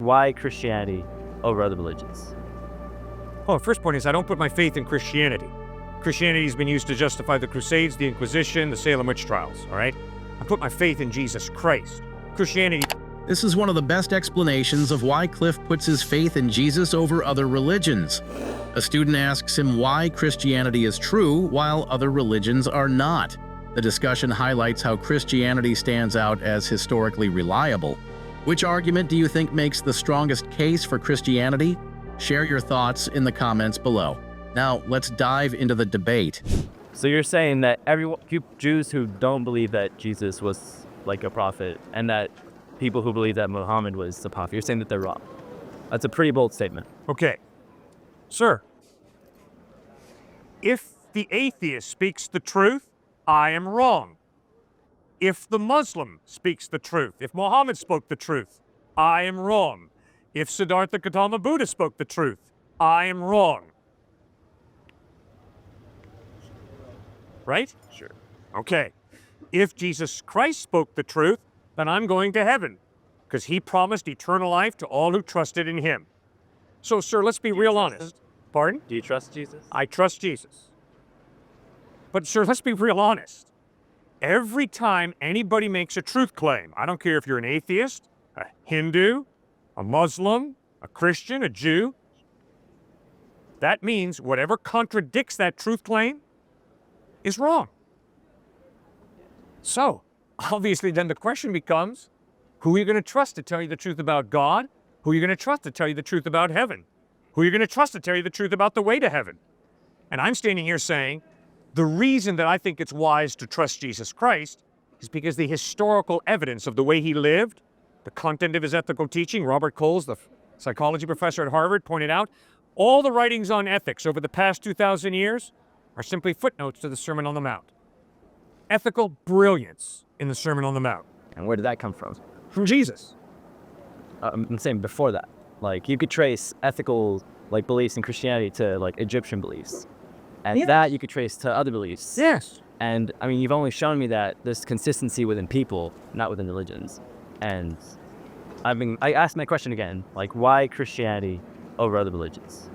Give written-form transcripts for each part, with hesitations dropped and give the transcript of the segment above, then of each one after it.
why Christianity over other religions? Well, the first point is I don't put my faith in Christianity. Christianity has been used to justify the Crusades, the Inquisition, the Salem witch trials, all right? I put my faith in Jesus Christ. Christianity... This is one of the best explanations of why Cliffe puts his faith in Jesus over other religions. A student asks him why Christianity is true while other religions are not. The discussion highlights how Christianity stands out as historically reliable. Which argument do you think makes the strongest case for Christianity? Share your thoughts in the comments below. Now, let's dive into the debate. So you're saying that Jews who don't believe that Jesus was like a prophet, and that people who believe that Muhammad was the prophet, you're saying that they're wrong. That's a pretty bold statement. Okay. Sir, if the atheist speaks the truth, I am wrong. If the Muslim speaks the truth, if Muhammad spoke the truth, I am wrong. If Siddhartha Gautama Buddha spoke the truth, I am wrong. Right? Sure. Okay. If Jesus Christ spoke the truth, then I'm going to heaven, because he promised eternal life to all who trusted in him. So, sir, let's be real honest. Pardon? Do you trust Jesus? I trust Jesus. But, sir, let's be real honest. Every time anybody makes a truth claim, I don't care if you're an atheist, a Hindu, a Muslim, a Christian, a Jew, that means whatever contradicts that truth claim is wrong. So, obviously, then the question becomes, who are you going to trust to tell you the truth about God? Who are you going to trust to tell you the truth about heaven? Who are you going to trust to tell you the truth about the way to heaven? And I'm standing here saying, the reason that I think it's wise to trust Jesus Christ is because the historical evidence of the way he lived, the content of his ethical teaching, Robert Coles, the psychology professor at Harvard, pointed out, all the writings on ethics over the past 2,000 years are simply footnotes to the Sermon on the Mount. Ethical brilliance in the Sermon on the Mount. And where did that come from? From Jesus. I'm saying before that. Like, you could trace ethical beliefs in Christianity to Egyptian beliefs. And Yes. that you could trace to other beliefs. Yes. And I mean, you've only shown me that there's consistency within people, not within religions. And I asked my question again, why Christianity over other religions?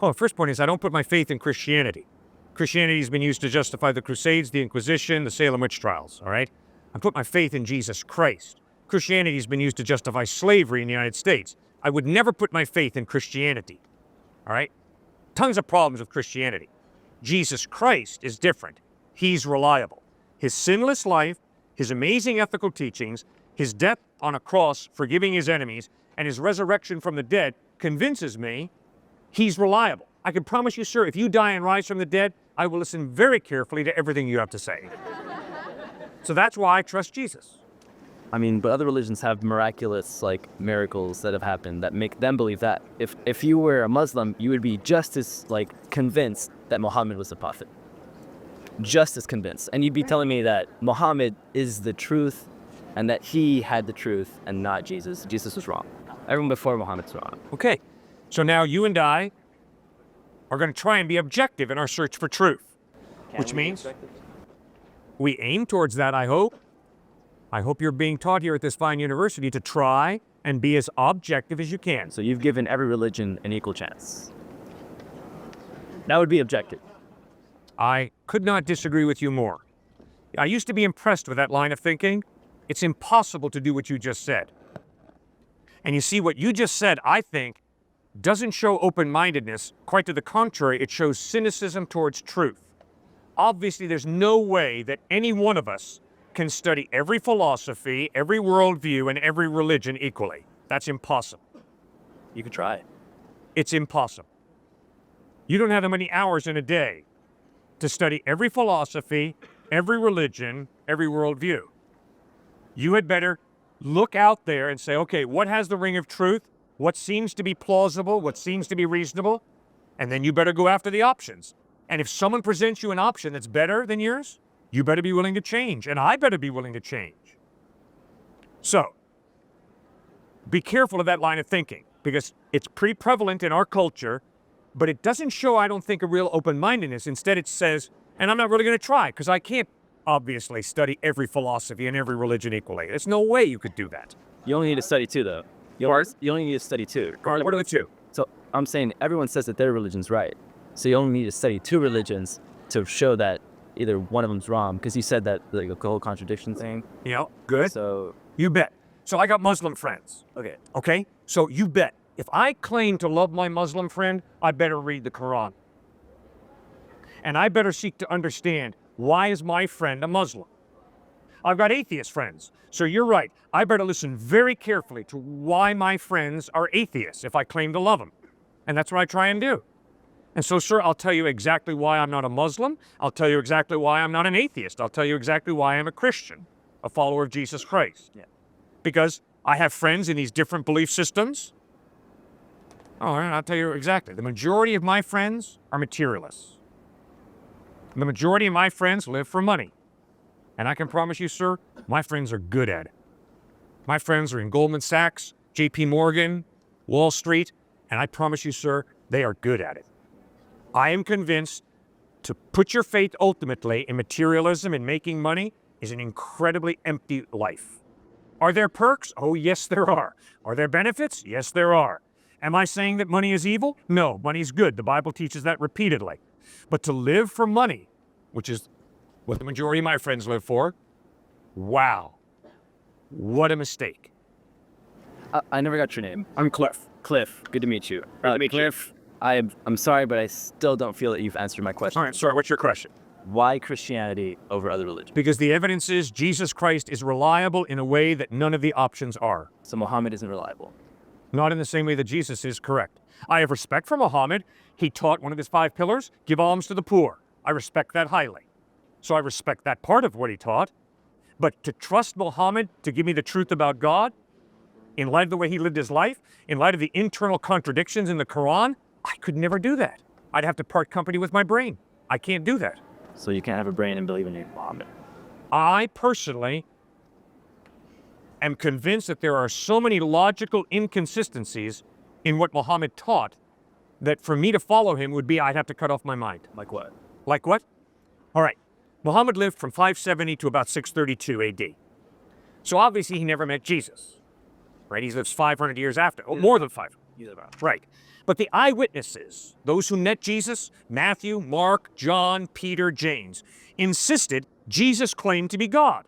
Well, the first point is I don't put my faith in Christianity. Christianity has been used to justify the Crusades, the Inquisition, the Salem witch trials, all right? I put my faith in Jesus Christ. Christianity has been used to justify slavery in the United States. I would never put my faith in Christianity, all right? Tons of problems with Christianity. Jesus Christ is different. He's reliable. His sinless life, his amazing ethical teachings, his death on a cross forgiving his enemies, and his resurrection from the dead convinces me he's reliable. I can promise you, sir, if you die and rise from the dead, I will listen very carefully to everything you have to say. So that's why I trust Jesus. I mean, but other religions have miraculous, miracles that have happened that make them believe that. If you were a Muslim, you would be just as, convinced that Muhammad was the prophet. Just as convinced. And you'd be telling me that Muhammad is the truth and that he had the truth and not Jesus. Jesus was wrong. Everyone before Muhammad's wrong. Okay, so now you and I are going to try and be objective in our search for truth, which means we aim towards that, I hope. I hope you're being taught here at this fine university to try and be as objective as you can. So you've given every religion an equal chance. That would be objective. I could not disagree with you more. I used to be impressed with that line of thinking. It's impossible to do what you just said. And you see, what you just said, I think, doesn't show open-mindedness. Quite to the contrary, it shows cynicism towards truth. Obviously, there's no way that any one of us can study every philosophy, every worldview, and every religion equally. That's impossible. You could try. It's impossible. You don't have that many hours in a day to study every philosophy, every religion, every worldview. You had better look out there and say, okay, what has the ring of truth? What seems to be plausible? What seems to be reasonable? And then you better go after the options. And if someone presents you an option that's better than yours, you better be willing to change, and I better be willing to change. So, be careful of that line of thinking, because it's pretty prevalent in our culture, but it doesn't show, I don't think, a real open-mindedness. Instead, it says, and I'm not really going to try, because I can't obviously study every philosophy and every religion equally. There's no way you could do that. You only need to study two, though. You only need to study two. What are the two? So I'm saying everyone says that their religion's right. So you only need to study two religions to show that either one of them's wrong. Because you said that the whole contradiction thing. Yeah, good. So You bet. So I got Muslim friends. okay. Okay? So you bet. If I claim to love my Muslim friend, I better read the Quran. And I better seek to understand, why is my friend a Muslim? I've got atheist friends. So you're right. I better listen very carefully to why my friends are atheists if I claim to love them. And that's what I try and do. And so, sir, I'll tell you exactly why I'm not a Muslim. I'll tell you exactly why I'm not an atheist. I'll tell you exactly why I'm a Christian, a follower of Jesus Christ. Yeah. Because I have friends in these different belief systems. All right, I'll tell you exactly. The majority of my friends are materialists. The majority of my friends live for money. And I can promise you, sir, my friends are good at it. My friends are in Goldman Sachs, JP Morgan, Wall Street, and I promise you, sir, they are good at it. I am convinced to put your faith ultimately in materialism and making money is an incredibly empty life. Are there perks? Oh, yes, there are. Are there benefits? Yes, there are. Am I saying that money is evil? No, money is good. The Bible teaches that repeatedly. But to live for money, which is what the majority of my friends live for, wow, what a mistake. I never got your name. I'm Cliff. Cliff. Good to meet you. Great to meet you. Cliff, I'm sorry, but I still don't feel that you've answered my question. All right, sorry, what's your question? Why Christianity over other religions? Because the evidence is Jesus Christ is reliable in a way that none of the options are. So Muhammad isn't reliable. Not in the same way that Jesus is, correct. I have respect for Muhammad. He taught one of his 5 pillars, give alms to the poor. I respect that highly. So I respect that part of what he taught. But to trust Muhammad to give me the truth about God, in light of the way he lived his life, in light of the internal contradictions in the Quran, I could never do that. I'd have to part company with my brain. I can't do that. So you can't have a brain and believe in Muhammad. I personally am convinced that there are so many logical inconsistencies in what Muhammad taught that for me to follow him would be I'd have to cut off my mind. Like what? Like what? All right. Muhammad lived from 570 to about 632 AD. So obviously he never met Jesus. Right? He lives 500 years after. Oh, more than 500. Right. But the eyewitnesses, those who met Jesus, Matthew, Mark, John, Peter, James, insisted Jesus claimed to be God.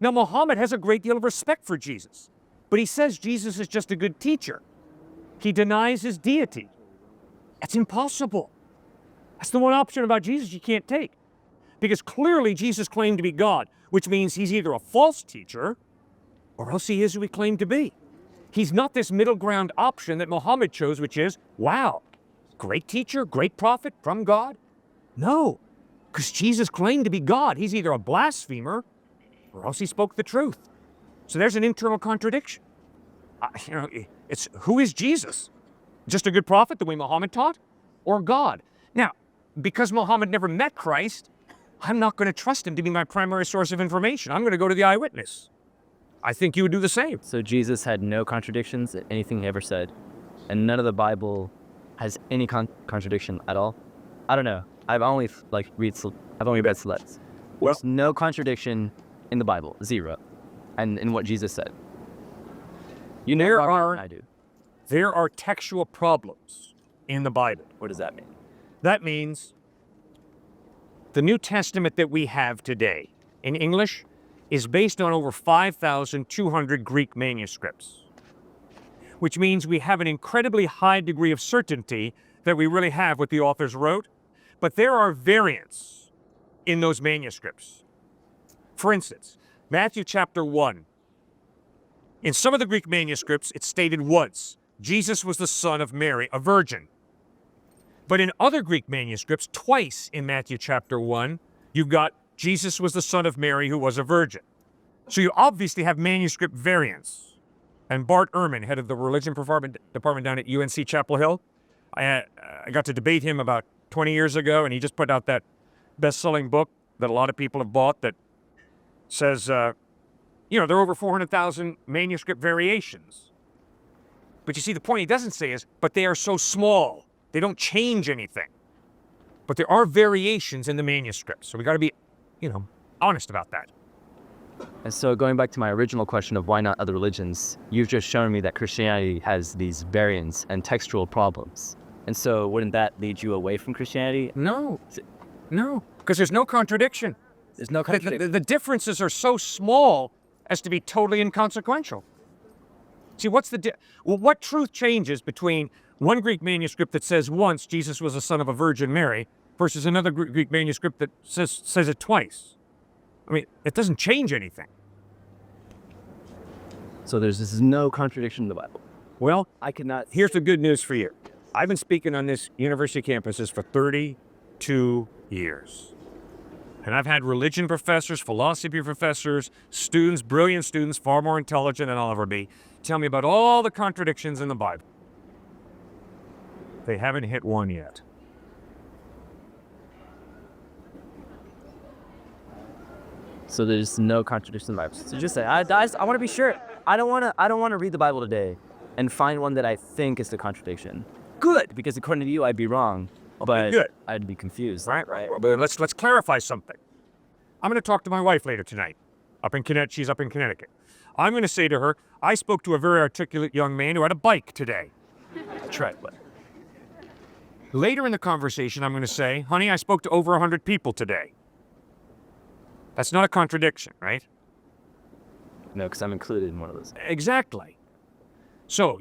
Now, Muhammad has a great deal of respect for Jesus, but he says Jesus is just a good teacher. He denies his deity. That's impossible. That's the one option about Jesus you can't take. Because clearly Jesus claimed to be God, which means he's either a false teacher or else he is who he claimed to be. He's not this middle ground option that Muhammad chose, which is, wow, great teacher, great prophet from God. No, because Jesus claimed to be God. He's either a blasphemer or else he spoke the truth. So there's an internal contradiction. It's who is Jesus? Just a good prophet the way Muhammad taught, or God? Now, because Muhammad never met Christ, I'm not going to trust him to be my primary source of information. I'm going to go to the eyewitness. I think you would do the same. So Jesus had no contradictions in anything he ever said, and none of the Bible has any contradiction at all. I don't know. I've only read selects. Well, There's no contradiction in the Bible, zero, and in what Jesus said. You know There more are- than I do. there are textual problems in the Bible. What does that mean? That means the New Testament that we have today in English is based on over 5,200 Greek manuscripts, which means we have an incredibly high degree of certainty that we really have what the authors wrote, but there are variants in those manuscripts. For instance, Matthew chapter 1. In some of the Greek manuscripts, it's stated once, Jesus was the son of Mary, a virgin. But in other Greek manuscripts, twice in Matthew chapter 1, you've got Jesus was the son of Mary who was a virgin. So you obviously have manuscript variants. And Bart Ehrman, head of the religion department down at UNC Chapel Hill, I got to debate him about 20 years ago, and he just put out that best-selling book that a lot of people have bought that says, there are over 400,000 manuscript variations. But you see, the point he doesn't say is, but they are so small. They don't change anything. But there are variations in the manuscripts. So we got to be, honest about that. And so going back to my original question of why not other religions, you've just shown me that Christianity has these variants and textual problems. And so wouldn't that lead you away from Christianity? No, no, because there's no contradiction. There's no contradiction. The differences are so small as to be totally inconsequential. See, what truth changes between one Greek manuscript that says once Jesus was the son of a Virgin Mary versus another Greek manuscript that says it twice? I mean, it doesn't change anything. So there's this no contradiction in the Bible. Well, I cannot. here's the good news for you. I've been speaking on this university campuses for 32 years. And I've had religion professors, philosophy professors, students, brilliant students, far more intelligent than I'll ever be, tell me about all the contradictions in the Bible. They haven't hit one yet. So there's no contradiction in the Bible. So just say, I want to be sure. I don't want to read the Bible today and find one that I think is the contradiction. Good, because according to you, I'd be wrong, but good. I'd be confused. Right. But let's clarify something. I'm going to talk to my wife later tonight. She's up in Connecticut. I'm going to say to her, I spoke to a very articulate young man who had a bike today. Try it. Later in the conversation, I'm going to say, honey, I spoke to over 100 people today. That's not a contradiction, right? No, because I'm included in one of those. Exactly. So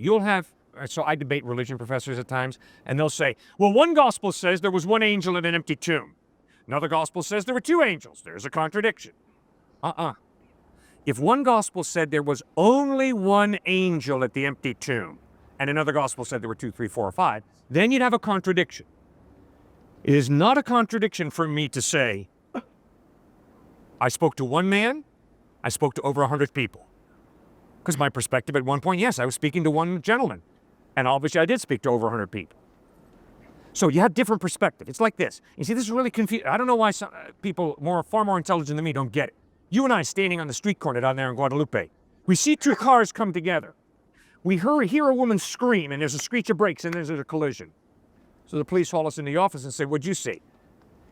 I debate religion professors at times, and they'll say, well, one gospel says there was one angel in an empty tomb. Another gospel says there were two angels. There's a contradiction. If one gospel said there was only one angel at the empty tomb, and another gospel said there were 2, 3, 4, or 5, then you'd have a contradiction. It is not a contradiction for me to say, I spoke to one man, I spoke to over 100 people. Because my perspective at one point, yes, I was speaking to one gentleman. And obviously I did speak to over 100 people. So you have different perspective. It's like this. You see, this is really confusing. I don't know why some people far more intelligent than me don't get it. You and I standing on the street corner down there in Guadalupe. We see two cars come together. We hear a woman scream, and there's a screech of brakes, and there's a collision. So the police haul us in the office and say, what'd you see?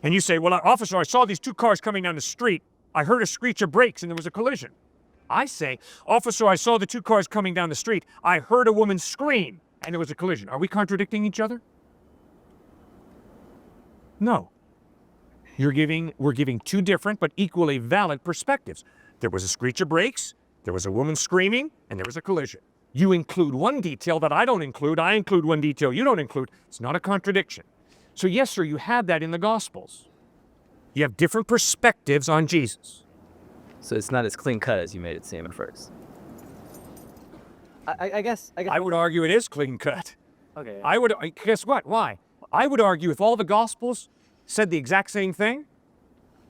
And you say, well, officer, I saw these two cars coming down the street. I heard a screech of brakes, and there was a collision. I say, officer, I saw the two cars coming down the street. I heard a woman scream, and there was a collision. Are we contradicting each other? No. We're giving two different but equally valid perspectives. There was a screech of brakes, there was a woman screaming, and there was a collision. You include one detail that I don't include, I include one detail you don't include. It's not a contradiction. So yes, sir, you have that in the Gospels. You have different perspectives on Jesus. So it's not as clean cut as you made it seem at first. I guess. I would argue it is clean cut. Okay. Guess what? Why? I would argue if all the Gospels said the exact same thing,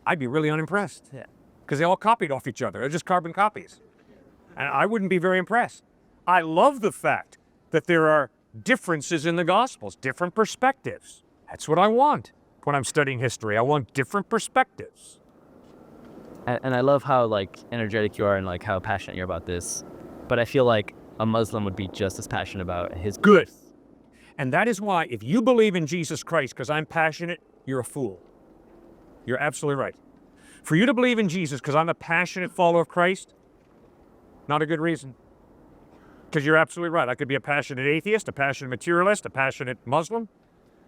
I'd be really unimpressed. Yeah. Because they all copied off each other. They're just carbon copies. And I wouldn't be very impressed. I love the fact that there are differences in the Gospels, different perspectives. That's what I want when I'm studying history. I want different perspectives. And I love how energetic you are and how passionate you're about this. But I feel like a Muslim would be just as passionate about his Good. And that is why if you believe in Jesus Christ because I'm passionate, you're a fool. You're absolutely right. For you to believe in Jesus because I'm a passionate follower of Christ, not a good reason. Because you're absolutely right. I could be a passionate atheist, a passionate materialist, a passionate Muslim.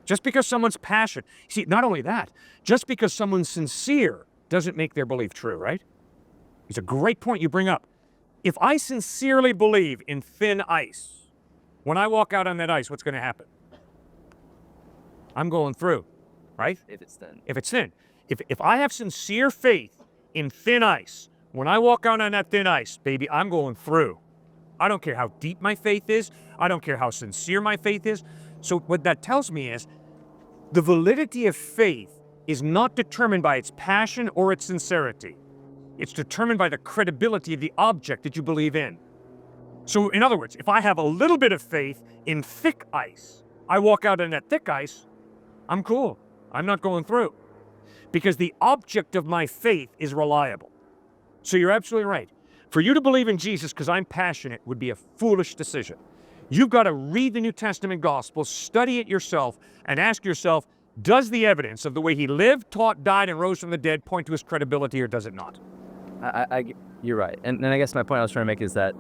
Just because someone's passionate. See, not only that, just because someone's sincere doesn't make their belief true, right? It's a great point you bring up. If I sincerely believe in thin ice, when I walk out on that ice, what's going to happen? I'm going through, right? If it's thin. If it's thin. If I have sincere faith in thin ice, when I walk out on that thin ice, baby, I'm going through. I don't care how deep my faith is. I don't care how sincere my faith is. So what that tells me is the validity of faith is not determined by its passion or its sincerity. It's determined by the credibility of the object that you believe in. So in other words, if I have a little bit of faith in thick ice, I walk out on that thick ice, I'm cool. I'm not going through. Because the object of my faith is reliable. So you're absolutely right. For you to believe in Jesus because I'm passionate would be a foolish decision. You've got to read the New Testament gospel, study it yourself, and ask yourself, does the evidence of the way he lived, taught, died, and rose from the dead point to his credibility, or does it not? You're right. And I guess my point I was trying to make is that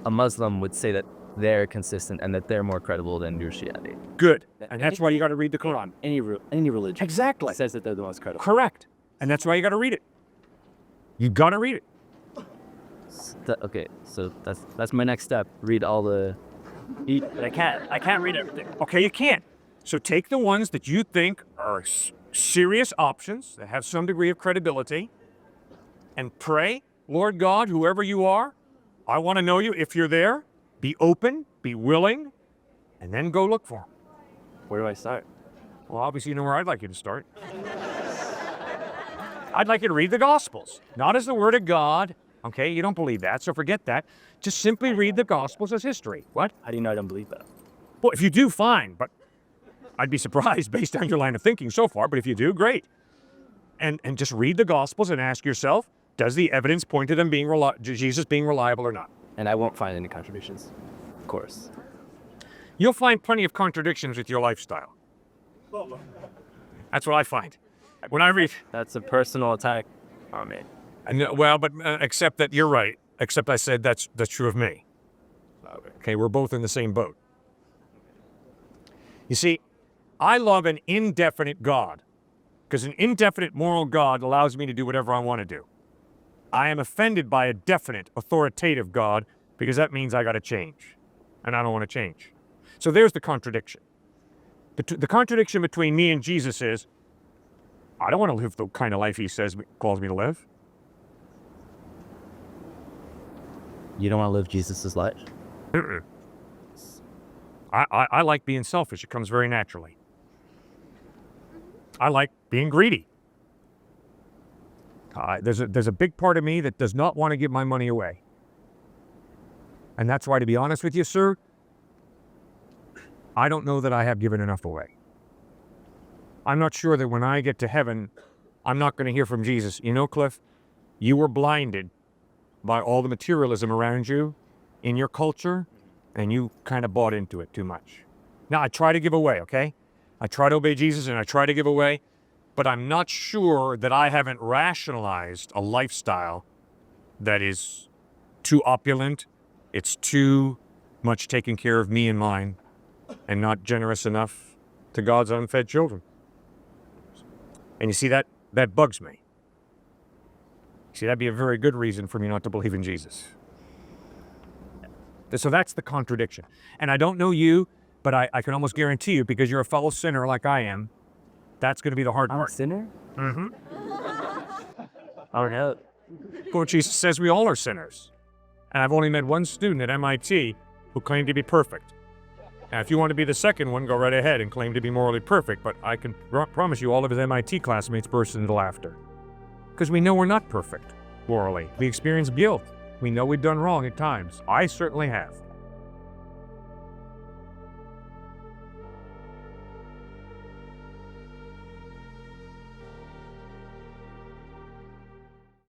a Muslim would say that they're consistent and that they're more credible than Christianity. Good. And that's why you got to read the Quran. Any religion Exactly. says that they're the most credible. Correct. And that's why you got to read it. You got to read it. Okay, so that's my next step. Read all the. But I can't read everything. Okay, you can't. So take the ones that you think are serious options that have some degree of credibility and pray, Lord God, whoever you are, I want to know you. If you're there, be open, be willing, and then go look for him. Where do I start? Well, obviously, you know where I'd like you to start. I'd like you to read the Gospels, not as the Word of God. Okay, you don't believe that, so forget that. Just simply read the Gospels as history. What? How do you know I don't believe that? Well, if you do, fine, but I'd be surprised based on your line of thinking so far, but if you do, great. And just read the Gospels and ask yourself, does the evidence point to them being Jesus being reliable or not? And I won't find any contradictions, of course. You'll find plenty of contradictions with your lifestyle. That's what I find. When I read... That's a personal attack on me. Well, but except that you're right. Except I said that's true of me. Okay, we're both in the same boat. You see, I love an indefinite God, because an indefinite moral God allows me to do whatever I want to do. I am offended by a definite, authoritative God, because that means I got to change, and I don't want to change. So there's the contradiction. The contradiction between me and Jesus is, I don't want to live the kind of life he calls me to live. You don't want to live Jesus' life? I like being selfish. It comes very naturally. I like being greedy. There's a big part of me that does not want to give my money away. And that's why, to be honest with you, sir, I don't know that I have given enough away. I'm not sure that when I get to heaven, I'm not going to hear from Jesus. You know, Cliff, you were blinded by all the materialism around you in your culture, and you kind of bought into it too much. Now, I try to give away, okay? I try to obey Jesus and I try to give away, but I'm not sure that I haven't rationalized a lifestyle that is too opulent, it's too much taking care of me and mine, and not generous enough to God's unfed children. And you see, that bugs me. See, that'd be a very good reason for me not to believe in Jesus. So that's the contradiction. And I don't know you, but I can almost guarantee you, because you're a fellow sinner like I am, that's going to be the hard I'm part. a sinner? Mm-hmm. Oh, no. Well, Jesus says we all are sinners. And I've only met one student at MIT who claimed to be perfect. Now, if you want to be the second one, go right ahead and claim to be morally perfect, but I can promise you all of his MIT classmates burst into laughter. Because we know we're not perfect morally. We experience guilt. We know we've done wrong at times. I certainly have.